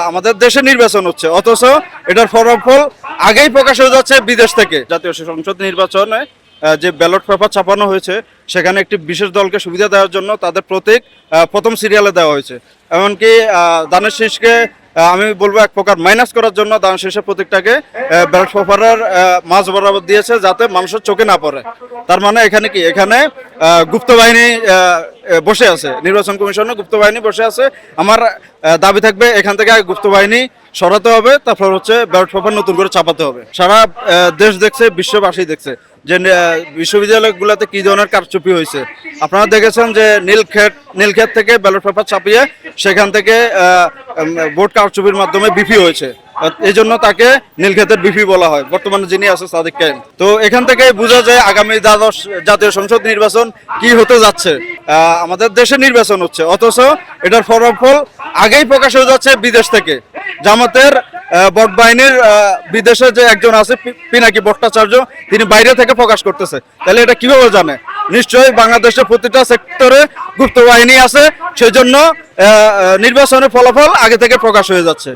আমাদের দেশে নির্বাচন হচ্ছে, অথচ এটার ফলাফল আগেই প্রকাশ হয়ে যাচ্ছে বিদেশ থেকে। জাতীয় সংসদ নির্বাচনে যে ব্যালট পেপার ছাপানো হয়েছে সেখানে একটি বিশেষ দলকে সুবিধা দেওয়ার জন্য তাদের প্রতীক প্রথম সিরিয়ালে দেওয়া হয়েছে। এমনকি দানের শীষকে আমি বলবো এক প্রকার মাইনাস করার জন্য দানের শীষের প্রতীকটাকে ব্যালট পেপারের মাঝ বরাবর দিয়েছে, যাতে মানুষের চোখে না পড়ে। তার মানে এখানে কি, এখানে গুপ্ত বাহিনী বসে আছে, নির্বাচন কমিশনে গুপ্ত বাহিনী বসে আছে। আমার দাবি থাকবে এখান থেকে গুপ্ত বাহিনী সরাতে হবে, তারপর হচ্ছে ব্যালট পেপার নতুন করে ছাপাতে হবে। সারা দেশ দেখছে, বিশ্ববাসী দেখছে যে বিশ্ববিদ্যালয়গুলোতে কি ধরনের কারচুপি হয়েছে। আপনারা দেখেছেন যে নীলক্ষেত থেকে ব্যালট পেপার ছাপিয়ে সেখান থেকে ভোট কারচুপির মাধ্যমে বিপি হয়েছে। এই জন্য তাকে নীলক্ষেতের বিপি বলা হয়, বর্তমানে যিনি আছে সাদিক কায়েম। তো এখান থেকে বোঝা যায় আগামী দ্বাদশ জাতীয় সংসদ নির্বাচন কি হতে যাচ্ছে। আমাদের দেশে নির্বাচন হচ্ছে, অথচ এটার ফলাফল আগেই প্রকাশ হয়ে যাচ্ছে বিদেশ থেকে। জামাতের ভোট বাহিনীর বিদেশে যে একজন আছে পিনাকি ভট্টাচার্য, তিনি বাইরে থেকে প্রকাশ করতেছে। তাহলে এটা কিভাবে জানে? নিশ্চয়ই বাংলাদেশের প্রতিটা সেক্টরে গুপ্ত বাহিনী আছে, সেই জন্য নির্বাচনের ফলাফল আগে থেকে প্রকাশ হয়ে যাচ্ছে।